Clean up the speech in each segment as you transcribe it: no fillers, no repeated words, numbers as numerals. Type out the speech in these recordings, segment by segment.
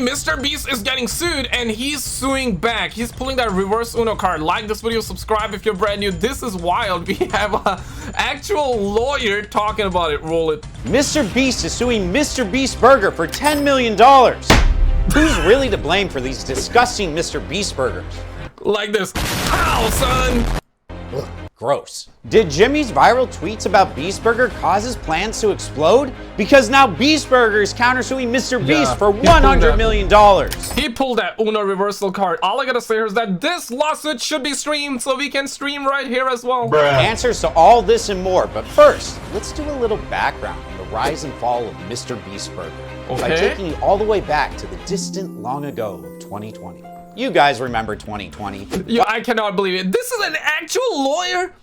MrBeast is getting sued and he's suing back. He's pulling that reverse Uno card. Like this video, subscribe if you're brand new. This is wild. We have a actual lawyer talking about it. Roll it. MrBeast is suing MrBeast Burger for $10 million. Who's really to blame for these disgusting MrBeast burgers? Like this. Ow, son. Ugh, gross. Did Jimmy's viral tweets about Beast Burger cause his plans to explode? Because now Beast Burger is countersuing MrBeast for $100 million. He pulled that Uno reversal card. All I gotta say is that this lawsuit should be streamed so we can stream right here as well. Bruh. Answers to all this and more, but first, let's do a little background on the rise and fall of MrBeast Burger. Okay. By taking you all the way back to the distant long ago of 2020. You guys remember 2020. Yeah, I cannot believe it. This is an actual lawyer?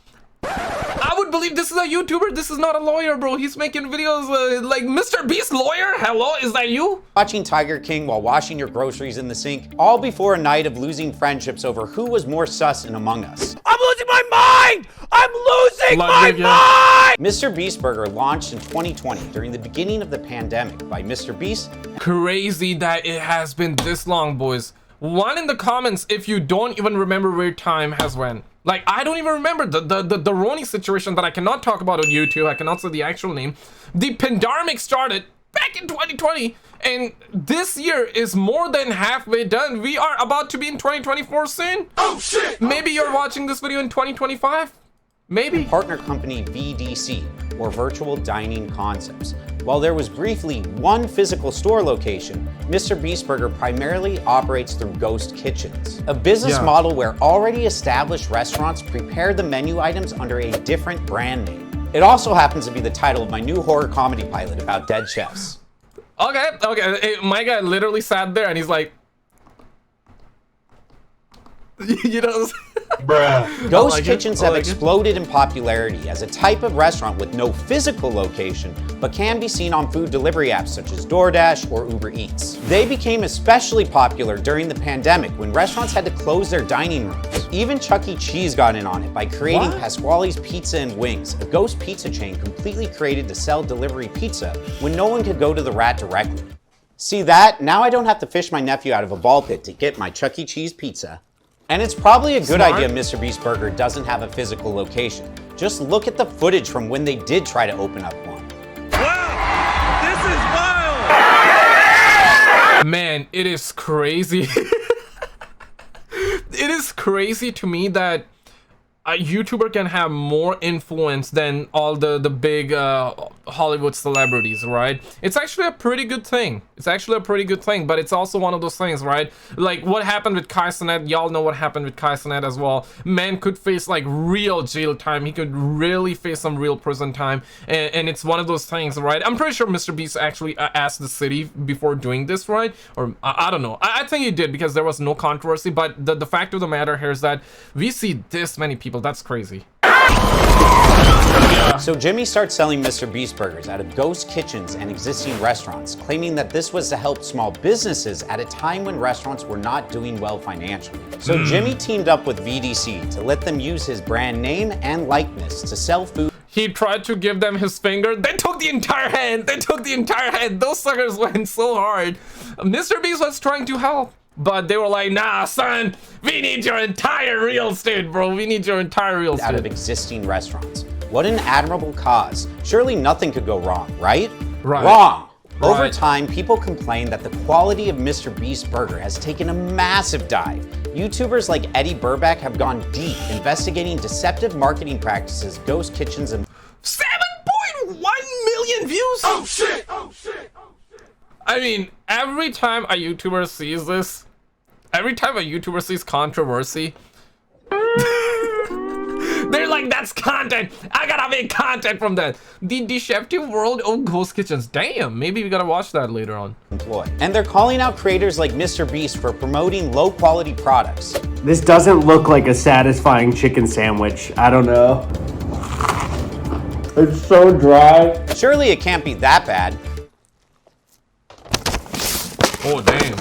I would believe this is a YouTuber. This is not a lawyer, bro. He's making videos like MrBeast lawyer. Hello, is that you? Watching Tiger King while washing your groceries in the sink, all before a night of losing friendships over who was more sus in Among Us. I'm losing my mind! I'm losing my mind! MrBeast Burger launched in 2020 during the beginning of the pandemic by MrBeast. Crazy that it has been this long, boys. One in the comments if you don't even remember where time has went. Like, I don't even remember the Roni situation that I cannot talk about on YouTube. I cannot say the actual name. The pandemic started back in 2020, and this year is more than halfway done. We are about to be in 2024 soon. Oh shit! Maybe you're watching this video in 2025. Maybe. Partner company VDC, or Virtual Dining Concepts. While there was briefly one physical store location, MrBeast Burger primarily operates through ghost kitchens, a business model where already established restaurants prepare the menu items under a different brand name. It also happens to be the title of my new horror comedy pilot about dead chefs. Okay. Hey, my guy literally sat there and he's like, you know. Bruh. Ghost kitchens have exploded in popularity as a type of restaurant with no physical location, but can be seen on food delivery apps such as DoorDash or Uber Eats. They became especially popular during the pandemic when restaurants had to close their dining rooms. Even Chuck E. Cheese got in on it by creating Pasquale's Pizza and Wings, a ghost pizza chain completely created to sell delivery pizza when no one could go to the rat directly. See that? Now I don't have to fish my nephew out of a ball pit to get my Chuck E. Cheese pizza. And it's probably a good idea MrBeast Burger doesn't have a physical location. Just look at the footage from when they did try to open up one. Wow, this is wild! Man, it is crazy. It is crazy to me that a YouTuber can have more influence than all the big Hollywood celebrities, right? It's actually a pretty good thing. It's actually a pretty good thing, but it's also one of those things, right? Like what happened with Kai Cenat, y'all know what happened with Kai Cenat as well. Man could face like real jail time. He could really face some real prison time, and it's one of those things, right? I'm pretty sure MrBeast actually asked the city before doing this, right? Or I don't know. I think he did because there was no controversy, but the fact of the matter here is that we see this many people. That's crazy. So Jimmy starts selling MrBeast burgers out of ghost kitchens and existing restaurants, claiming that this was to help small businesses at a time when restaurants were not doing well financially. So Jimmy teamed up with VDC to let them use his brand name and likeness to sell food. He tried to give them his finger. They took the entire hand. They took the entire hand. Those suckers went so hard. MrBeast was trying to help, but they were like, nah, son, we need your entire real estate, bro. We need your entire real estate. Out of existing restaurants. What an admirable cause. Surely nothing could go wrong, right? Right. Wrong. Right. Over time, people complain that the quality of MrBeast Burger has taken a massive dive. YouTubers like Eddie Burback have gone deep, investigating deceptive marketing practices, ghost kitchens, and 7.1 million views? Oh shit! Oh shit! Oh shit! I mean, every time a YouTuber sees this, every time a YouTuber sees controversy, they're like, that's content. I gotta make content from that. The deceptive world of ghost kitchens. Damn, maybe we gotta watch that later on. And they're calling out creators like MrBeast for promoting low quality products. This doesn't look like a satisfying chicken sandwich. I don't know. It's so dry. Surely it can't be that bad. Oh, damn.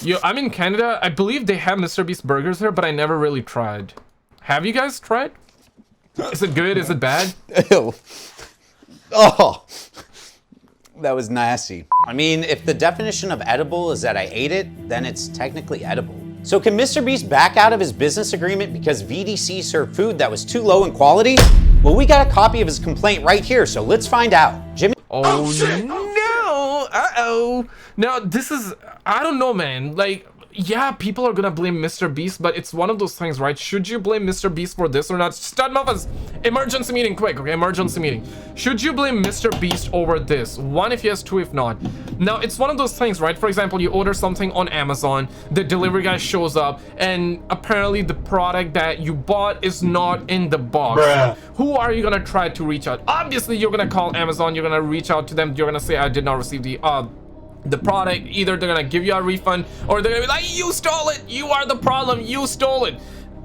Yo, I'm in Canada. I believe they have MrBeast burgers here, but I never really tried. Have you guys tried? Is it good? Is it bad? Ew. Oh. That was nasty. I mean, if the definition of edible is that I ate it, then it's technically edible. So can MrBeast back out of his business agreement because VDC served food that was too low in quality? Well, we got a copy of his complaint right here, so let's find out. Jimmy? Oh, no! Uh-oh. Now, this is... I don't know, man. Like... Yeah, people are gonna blame MrBeast, but it's one of those things, right? Should you blame MrBeast for this or not? Stud muffins! Emergency meeting, quick, okay? Emergency meeting. Should you blame MrBeast over this? 1 if yes, 2 if not. Now, it's one of those things, right? For example, you order something on Amazon, the delivery guy shows up, and apparently the product that you bought is not in the box. Bruh. Who are you gonna try to reach out? Obviously, you're gonna call Amazon, you're gonna reach out to them, you're gonna say, I did not receive the product. Either they're gonna give you a refund or they're gonna be like, you stole it, you are the problem, you stole it.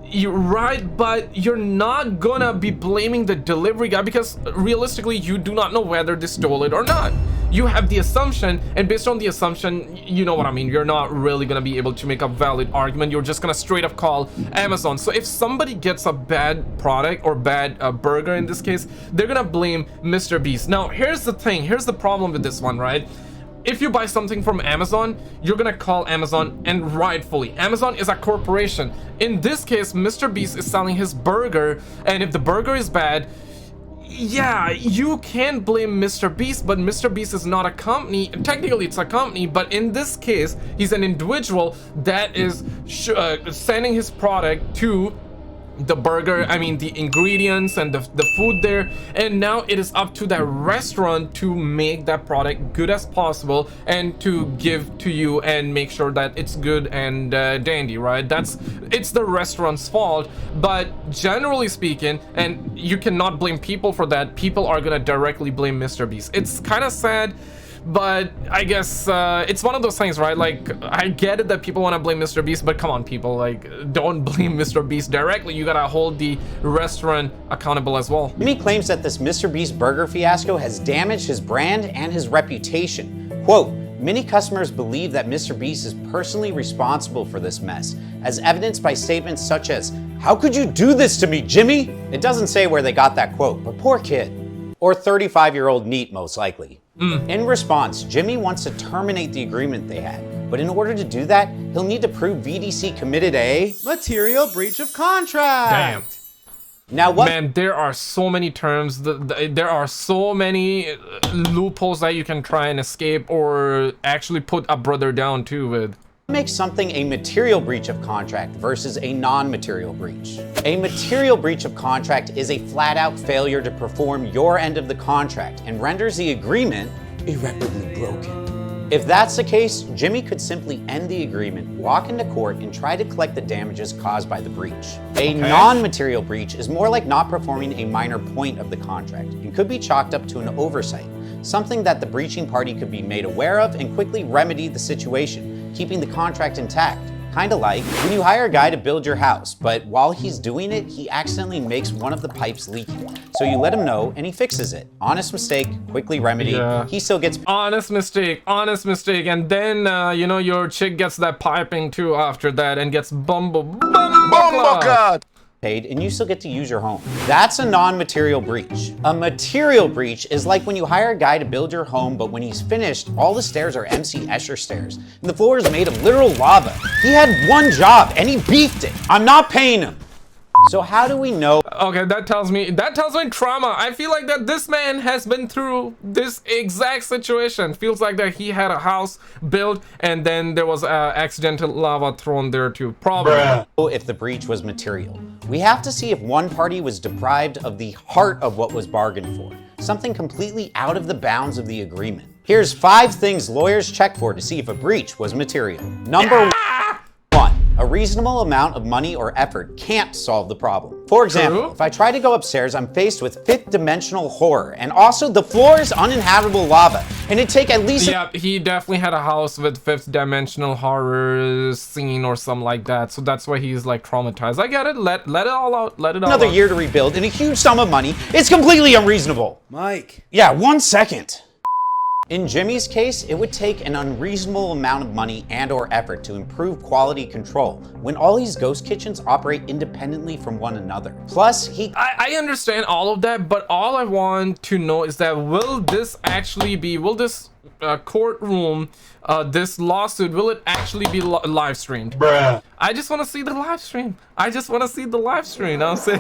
You're right, but you're not gonna be blaming the delivery guy because realistically you do not know whether they stole it or not. You have the assumption, and based on the assumption, you know what I mean, you're not really gonna be able to make a valid argument. You're just gonna straight up call Amazon. So if somebody gets a bad product or bad burger in this case, they're gonna blame MrBeast. Now here's the thing, here's the problem with this one, right? If you buy something from Amazon, you're gonna call Amazon, and rightfully. Amazon is a corporation. In this case, MrBeast is selling his burger, and if the burger is bad, yeah, you can blame MrBeast, but MrBeast is not a company. Technically, it's a company, but in this case, he's an individual that is sending his product to the burger, I mean the ingredients and the food there, and now it is up to that restaurant to make that product good as possible and to give to you and make sure that it's good and dandy, right? It's the restaurant's fault. But generally speaking, and you cannot blame people for that, people are gonna directly blame MrBeast. It's kind of sad, but I guess it's one of those things, right? Like, I get it that people want to blame MrBeast, but come on, people, like, don't blame MrBeast directly. You gotta hold the restaurant accountable as well. Jimmy claims that this MrBeast burger fiasco has damaged his brand and his reputation. Quote, many customers believe that MrBeast is personally responsible for this mess, as evidenced by statements such as, "How could you do this to me, Jimmy?" It doesn't say where they got that quote, but poor kid. Or 35-year-old Neat, most likely. In response, Jimmy wants to terminate the agreement they had, but in order to do that, he'll need to prove VDC committed a material breach of contract. Damn. Now what? Man, there are so many terms, there are so many loopholes that you can try and escape or actually put a brother down too with. Makes something a material breach of contract versus a non-material breach. A material breach of contract is a flat-out failure to perform your end of the contract and renders the agreement irreparably broken. If that's the case, Jimmy could simply end the agreement, walk into court, and try to collect the damages caused by the breach. A non-material breach is more like not performing a minor point of the contract and could be chalked up to an oversight, something that the breaching party could be made aware of and quickly remedy the situation, keeping the contract intact. Kind of like when you hire a guy to build your house, but while he's doing it, he accidentally makes one of the pipes leaking. So you let him know and he fixes it. Honest mistake, quickly remedy. Yeah. He still gets honest mistake, and then you know, your chick gets that piping too after that and gets bumble paid, and you still get to use your home. That's a non-material breach. A material breach is like when you hire a guy to build your home, but when he's finished, all the stairs are MC Escher stairs, and the floor is made of literal lava. He had one job, and he beefed it. I'm not paying him. So how do we know? Okay, that tells me trauma. I feel like that this man has been through this exact situation. Feels like that he had a house built and then there was accidental lava thrown there too. Probably. If the breach was material, we have to see if one party was deprived of the heart of what was bargained for, something completely out of the bounds of the agreement. Here's 5 things lawyers check for to see if a breach was material. Number 1. A reasonable amount of money or effort can't solve the problem. For example, if I try to go upstairs, I'm faced with 5th dimensional horror, and also the floor is uninhabitable lava, and it'd take at least— Yeah, he definitely had a house with 5th dimensional horror scene or something like that, so that's why he's like traumatized. I get it, let it all out, let it all out. Another year to rebuild and a huge sum of money. It's completely unreasonable. Mike. Yeah, 1 second. In Jimmy's case, it would take an unreasonable amount of money and or effort to improve quality control when all these ghost kitchens operate independently from one another. Plus, I understand all of that, but all I want to know is that will this courtroom, this lawsuit, will it actually be live streamed? Bruh. I just want to see the live stream. I just want to see the live stream. I'm saying,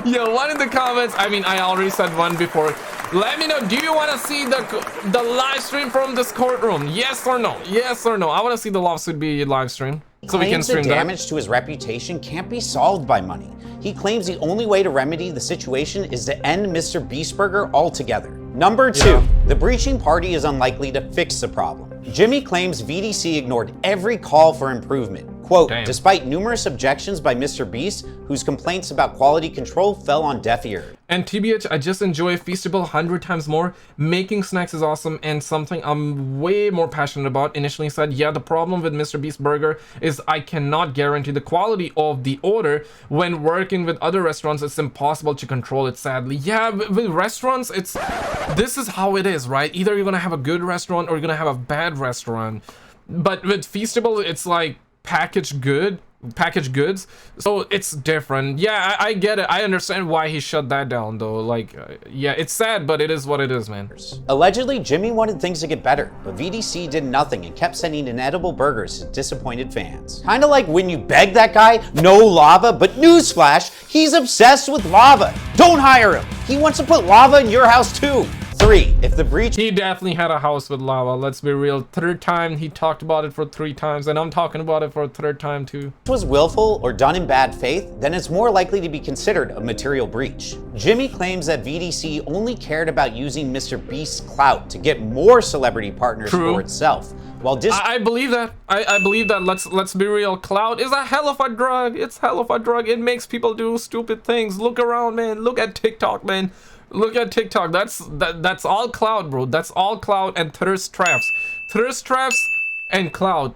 yo, one in the comments. I mean, I already said one before. Let me know. Do you want to see the live stream from this courtroom? Yes or no? Yes or no? I want to see the lawsuit be live streamed so we can stream the damage to his reputation can't be solved by money. He claims the only way to remedy the situation is to end MrBeast Burger altogether. Number 2, the breaching party is unlikely to fix the problem. Jimmy claims VDC ignored every call for improvement. Quote, despite numerous objections by MrBeast, whose complaints about quality control fell on deaf ears. And TBH, I just enjoy Feastable 100 times more. Making snacks is awesome and something I'm way more passionate about. Initially said, yeah, the problem with MrBeast Burger is I cannot guarantee the quality of the order. When working with other restaurants, it's impossible to control it, sadly. Yeah, with restaurants, this is how it is, right? Either you're gonna have a good restaurant or you're gonna have a bad restaurant. But with Feastable, it's like packaged goods, so it's different. Yeah, I get it. I understand why he shut that down though. Like yeah, it's sad, but it is what it is, man. Allegedly, Jimmy wanted things to get better, but VDC did nothing and kept sending inedible burgers to disappointed fans. Kinda like when you beg that guy, no lava, but newsflash, he's obsessed with lava. Don't hire him. He wants to put lava in your house too. 3, if the breach... He definitely had a house with lava, let's be real. Third time, he talked about it for 3 times, and I'm talking about it for a 3rd time too. ...was willful or done in bad faith, then it's more likely to be considered a material breach. Jimmy claims that VDC only cared about using MrBeast's clout to get more celebrity partners for itself. While I believe that. I believe that. Let's be real. Clout is a hell of a drug. It's hell of a drug. It makes people do stupid things. Look around, man. Look at TikTok, man. Look at TikTok. That's all cloud, bro. That's all cloud and thirst traps. Thirst traps and cloud.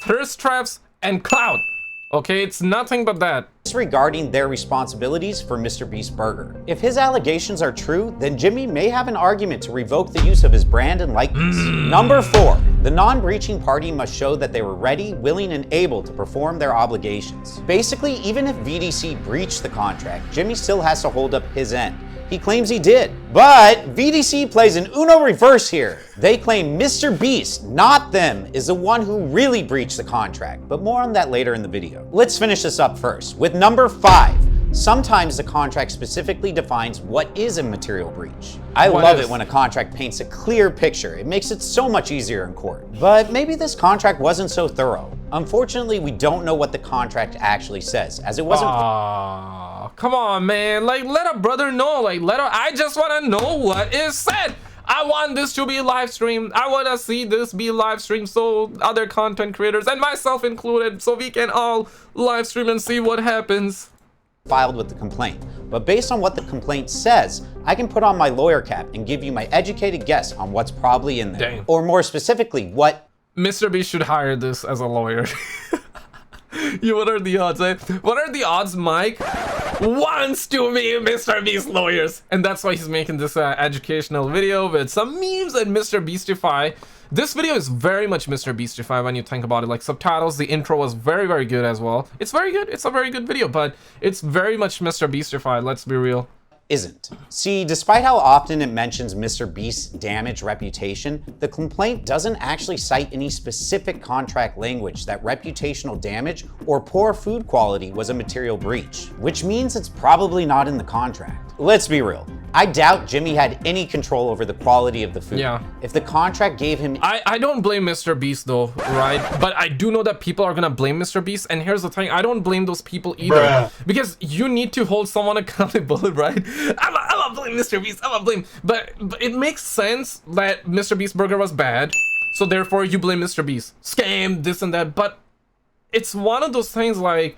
Thirst traps and cloud. Okay, it's nothing but that. Disregarding their responsibilities for MrBeast Burger. If his allegations are true, then Jimmy may have an argument to revoke the use of his brand and likeness. Number 4, the non-breaching party must show that they were ready, willing, and able to perform their obligations. Basically, even if VDC breached the contract, Jimmy still has to hold up his end. He claims he did, but VDC plays an Uno reverse here. They claim MrBeast, not them, is the one who really breached the contract, but more on that later in the video. Let's finish this up first with number 5. Sometimes the contract specifically defines what is a material breach. I love it when a contract paints a clear picture. It makes it so much easier in court. But maybe this contract wasn't so thorough. Unfortunately, we don't know what the contract actually says, as it wasn't... Come on, man. Like, let a brother know. Like, I just want to know what is said. I want this to be live streamed. I want to see this be live streamed so other content creators, and myself included, so we can all live stream and see what happens. Filed with the complaint, but based on what the complaint says, I can put on my lawyer cap and give you my educated guess on what's probably in there. Or more specifically, what MrBeast should hire this as a lawyer. What are the odds, eh? What are the odds Mike wants to be MrBeast lawyers? And that's why he's making this educational video with some memes and MrBeastify. This video is very much MrBeastify when you think about it. Like subtitles, the intro was very, very good as well. It's very good. It's a very good video, but it's very much MrBeastify, let's be real. Isn't. See, despite how often it mentions MrBeast's damaged reputation, the complaint doesn't actually cite any specific contract language that reputational damage or poor food quality was a material breach, which means it's probably not in the contract. Let's be real. I doubt Jimmy had any control over the quality of the food. Yeah. If the contract gave him... I don't blame MrBeast though, right? But I do know that people are gonna blame MrBeast, and here's the thing, I don't blame those people either. Because you need to hold someone accountable, right? I'm gonna blame MrBeast, I'm gonna blame... But it makes sense that MrBeast Burger was bad, so therefore you blame MrBeast. Scam, this and that, but it's one of those things like...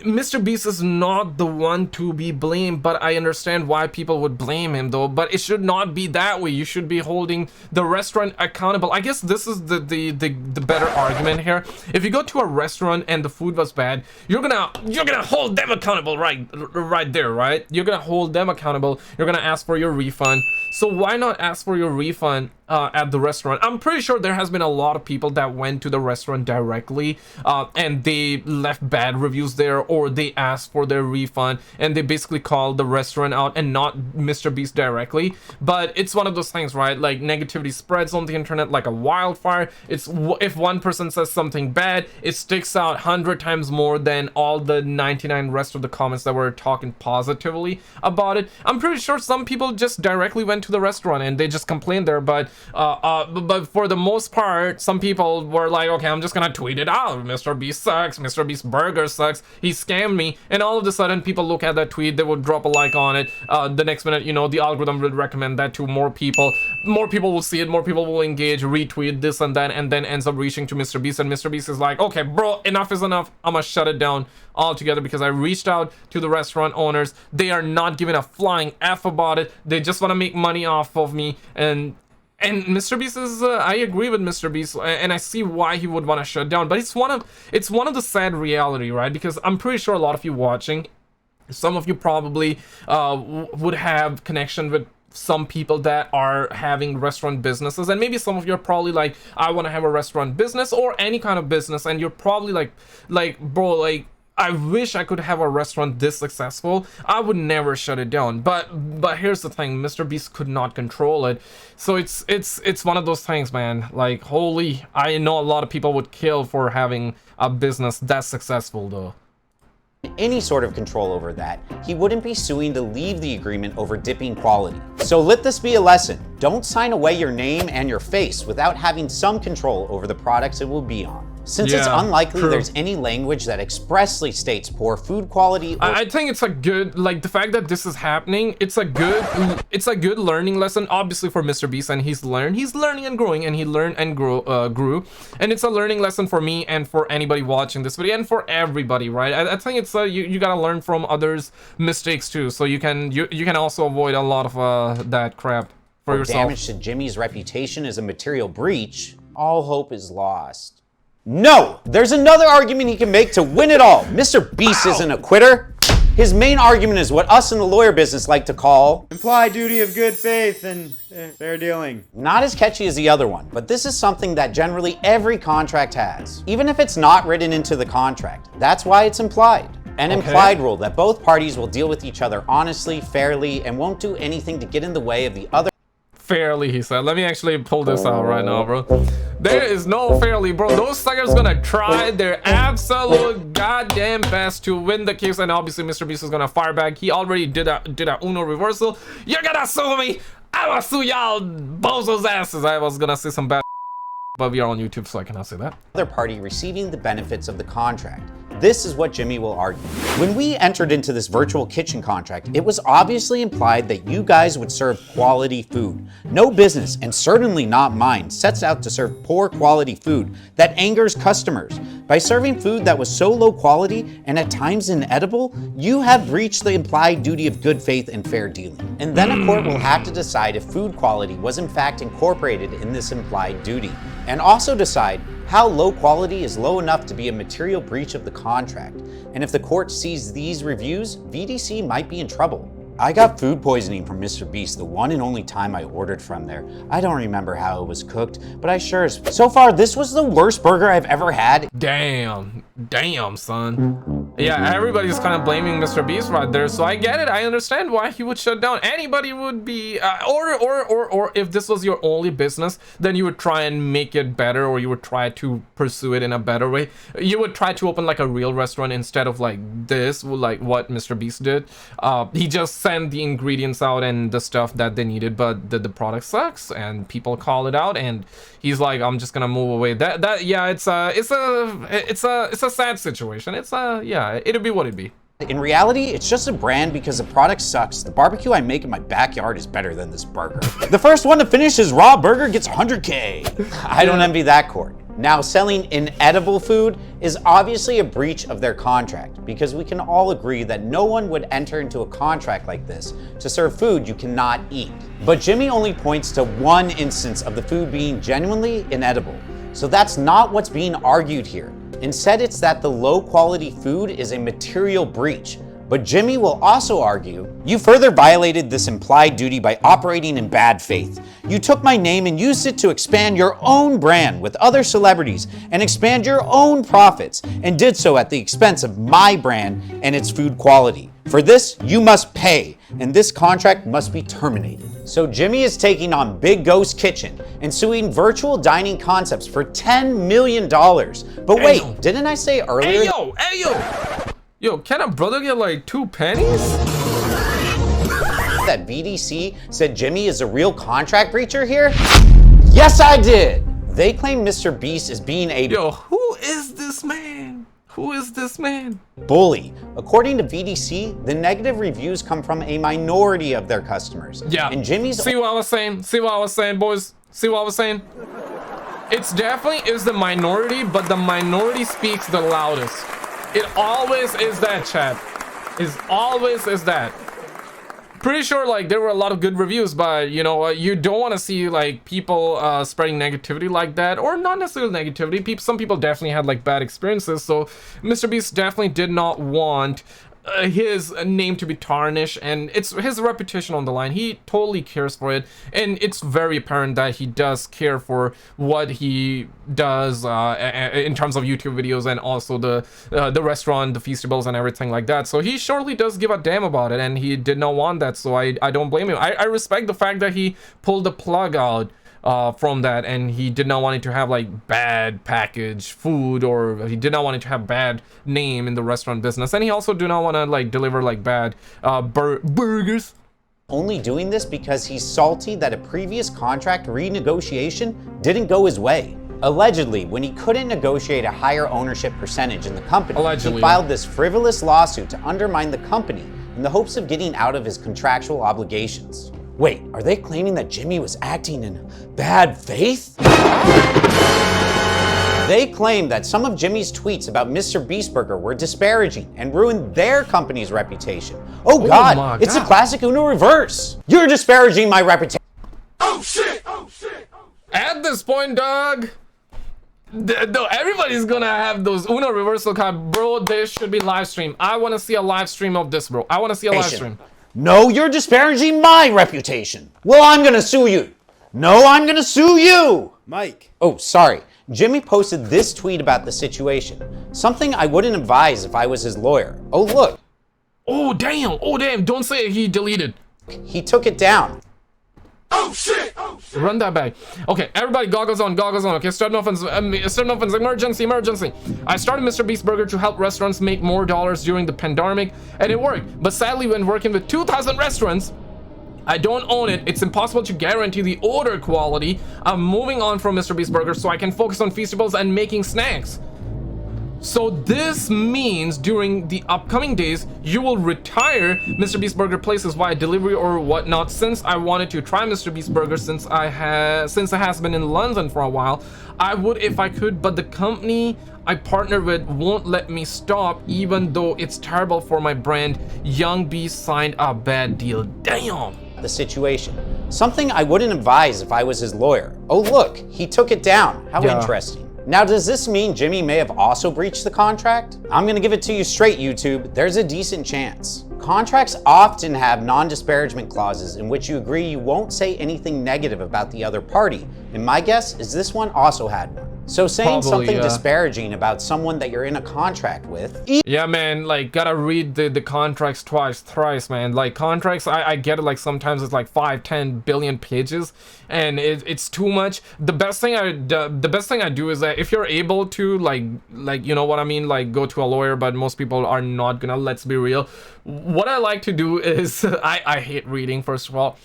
MrBeast is not the one to be blamed, but I understand why people would blame him though. But it should not be that way. You should be holding the restaurant accountable. I guess this is the better argument here. If you go to a restaurant and the food was bad, you're gonna hold them accountable right there, right? You're gonna hold them accountable. You're gonna ask for your refund. So why not ask for your refund at the restaurant? I'm pretty sure there has been a lot of people that went to the restaurant directly and they left bad reviews there, or they asked for their refund and they basically called the restaurant out and not MrBeast directly. But it's one of those things, right? Like, negativity spreads on the internet like a wildfire. It's if one person says something bad, it sticks out 100 times more than all the 99 rest of the comments that were talking positively about it. I'm pretty sure some people just directly went to the restaurant and they just complained there, but for the most part, some people were like, okay, I'm just gonna tweet it out. MrBeast sucks. MrBeast burger sucks. He scammed me. And all of a sudden, people look at that tweet, they would drop a like on it. The next minute, you know, the algorithm would recommend that to more people. More people will see it. More people will engage, retweet this and that, and then ends up reaching to MrBeast. And MrBeast is like, okay, bro, enough is enough. I'm gonna shut it down altogether because I reached out to the restaurant owners. They are not giving a flying F about it. They just want to make money off of me. And MrBeast is I agree with MrBeast, and I see why he would want to shut down, but it's one of the sad reality, right? Because I'm pretty sure a lot of you watching, some of you probably would have connection with some people that are having restaurant businesses, and maybe some of you are probably like, I want to have a restaurant business or any kind of business, and you're probably like bro, like, I wish I could have a restaurant this successful. I would never shut it down. But here's the thing, MrBeast could not control it. So it's one of those things, man. Like, holy, I know a lot of people would kill for having a business that successful though. Any sort of control over that, he wouldn't be suing to leave the agreement over dipping quality. So let this be a lesson. Don't sign away your name and your face without having some control over the products it will be on. Since it's unlikely there's any language that expressly states poor food quality. I think it's a good, like, the fact that this is happening, it's a good learning lesson, obviously, for MrBeast, and he's learning and growing, and he learned and grew, and it's a learning lesson for me and for anybody watching this video and for everybody, right? I think it's you gotta learn from others' mistakes too, so you can also avoid a lot of that crap for yourself. Damage to Jimmy's reputation is a material breach. All hope is lost. No! There's another argument he can make to win it all. MrBeast isn't a quitter. His main argument is what us in the lawyer business like to call implied duty of good faith and fair dealing. Not as catchy as the other one, but this is something that generally every contract has, even if it's not written into the contract. That's why it's implied. An implied rule that both parties will deal with each other honestly, fairly, and won't do anything to get in the way of the other. Fairly, he said. Let me actually pull this out right now, bro. There is no fairly, bro. Those suckers gonna try their absolute goddamn best to win the case, and obviously MrBeast is gonna fire back. He already did a Uno reversal. You're gonna sue me. I'm gonna sue y'all bozos asses. I was gonna say some bad, but we are on YouTube, so I cannot say that. Other party receiving the benefits of the contract. This is what Jimmy will argue. When we entered into this virtual kitchen contract, it was obviously implied that you guys would serve quality food. No business, and certainly not mine, sets out to serve poor quality food that angers customers. By serving food that was so low quality and at times inedible, you have breached the implied duty of good faith and fair dealing. And then a court will have to decide if food quality was in fact incorporated in this implied duty, and also decide how low quality is low enough to be a material breach of the contract. And if the court sees these reviews, VDC might be in trouble. I got food poisoning from MrBeast the one and only time I ordered from there. I don't remember how it was cooked, but I sure as so far this was the worst burger I've ever had. Damn, son. Yeah, everybody's kind of blaming MrBeast right there, so I get it. I understand why he would shut down. Anybody would be, or if this was your only business, then you would try and make it better, or you would try to pursue it in a better way. You would try to open like a real restaurant instead of like this, like what MrBeast did. He just sent the ingredients out and the stuff that they needed, but the product sucks and people call it out, and he's like, I'm just gonna move away. Yeah, it's a sad situation. Yeah, it'll be what it be. In reality, it's just a brand because the product sucks. The barbecue I make in my backyard is better than this burger. The first one to finish his raw burger gets 100K. I don't envy that court. Now, selling inedible food is obviously a breach of their contract, because we can all agree that no one would enter into a contract like this to serve food you cannot eat. But Jimmy only points to one instance of the food being genuinely inedible. So that's not what's being argued here. Instead, it's that the low quality food is a material breach. But Jimmy will also argue, you further violated this implied duty by operating in bad faith. You took my name and used it to expand your own brand with other celebrities and expand your own profits, and did so at the expense of my brand and its food quality. For this, you must pay, and this contract must be terminated. So Jimmy is taking on Big Ghost Kitchen and suing virtual dining concepts for $10 million. But wait, didn't I say earlier? Hey yo! Yo, can a brother get like 2 pennies? That VDC said Jimmy is a real contract breacher here? Yes, I did! They claim MrBeast is being a who is this man? Who is this man? Bully. According to VDC, the negative reviews come from a minority of their customers. Yeah. And Jimmy's See what I was saying? See what I was saying, boys? See what I was saying? It's definitely is the minority, but the minority speaks the loudest. It always is that, chat. It always is that. Pretty sure like there were a lot of good reviews, but you know you don't want to see like people spreading negativity like that, or not necessarily negativity. Some people definitely had like bad experiences, so MrBeast definitely did not want his name to be tarnished, and it's his reputation on the line. He totally cares for it, and it's very apparent that he does care for what he does in terms of YouTube videos, and also the restaurant, the feastables, and everything like that. So he surely does give a damn about it, and he did not want that, so I don't blame him. I respect the fact that he pulled the plug out from that, and he did not want it to have like bad packaged food, or he did not want it to have bad name in the restaurant business, and he also do not want to like deliver like bad burgers. Only doing this because he's salty that a previous contract renegotiation didn't go his way. Allegedly, when he couldn't negotiate a higher ownership percentage in the company, he filed this frivolous lawsuit to undermine the company in the hopes of getting out of his contractual obligations. Wait, are they claiming that Jimmy was acting in bad faith? They claim that some of Jimmy's tweets about MrBeast Burger were disparaging and ruined their company's reputation. Oh God, it's a classic Uno reverse. You're disparaging my reputation. Oh shit! Oh shit! At this point, dog, everybody's gonna have those Uno reversal card. Bro, this should be live stream. I want to see a live stream of this, bro. I want to see a live stream. No, you're disparaging my reputation. Well, I'm gonna sue you. No, I'm gonna sue you. Mike. Oh, sorry. Jimmy posted this tweet about the situation. Something I wouldn't advise if I was his lawyer. Oh, look. Oh, damn. Oh, damn. Don't say it. He deleted. He took it down. Oh shit! Oh shit! Run that back. Okay, everybody, goggles on, goggles on. Okay, starting offense, emergency. I started MrBeast Burger to help restaurants make more dollars during the pandemic, and it worked. But sadly, when working with 2,000 restaurants, I don't own it. It's impossible to guarantee the order quality. I'm moving on from MrBeast Burger so I can focus on feastables and making snacks. So this means during the upcoming days, you will retire MrBeast Burger places via delivery or whatnot. Since I wanted to try MrBeast Burger since it has been in London for a while, I would if I could, but the company I partner with won't let me stop, even though it's terrible for my brand. Young Beast signed a bad deal. Damn. The situation. Something I wouldn't advise if I was his lawyer. Oh, look, he took it down. How interesting. Now, does this mean Jimmy may have also breached the contract? I'm gonna give it to you straight, YouTube. There's a decent chance. Contracts often have non-disparagement clauses in which you agree you won't say anything negative about the other party. And my guess is this one also had one. So saying something disparaging about someone that you're in a contract with. Yeah, man, like gotta read the contracts twice, thrice, man. Like contracts, I get it, like sometimes it's like 5-10 billion pages, and it's too much. The best thing I do is that if you're able to like you know what I mean, like go to a lawyer, but most people are not gonna, let's be real. What I like to do is I hate reading, first of all.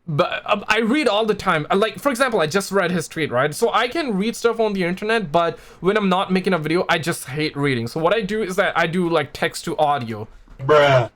But I read all the time. Like, for example, I just read his tweet, right? So I can read stuff on the internet, but when I'm not making a video, I just hate reading. So what I do is that I do like text to audio.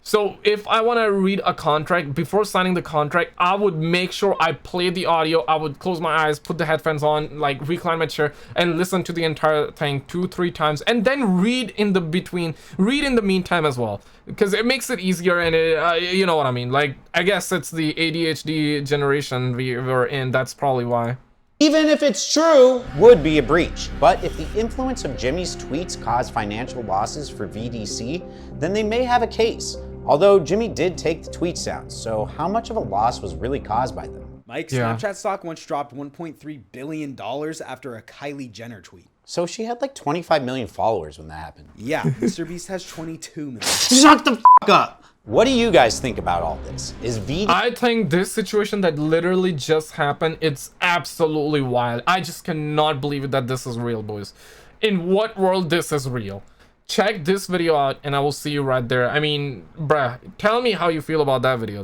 So if I want to read a contract, before signing the contract, I would make sure I play the audio. I would close my eyes, put the headphones on, like recline my chair and listen to the entire thing 2-3 times, and then read in the meantime as well, because it makes it easier. And you know what I mean, like, I guess it's the ADHD generation we're in, that's probably why. Even if it's true, would be a breach. But if the influence of Jimmy's tweets caused financial losses for VDC, then they may have a case. Although Jimmy did take the tweets down, so how much of a loss was really caused by them? Mike, Yeah. Snapchat stock once dropped $1.3 billion after a Kylie Jenner tweet. So she had like 25 million followers when that happened. Yeah, MrBeast has 22 million. Shut the f up! What do you guys think about all this? Is VD... I think this situation that literally just happened, it's absolutely wild. I just cannot believe it that this is real, boys. In what world this is real? Check this video out and I will see you right there. I mean, bruh, tell me how you feel about that video.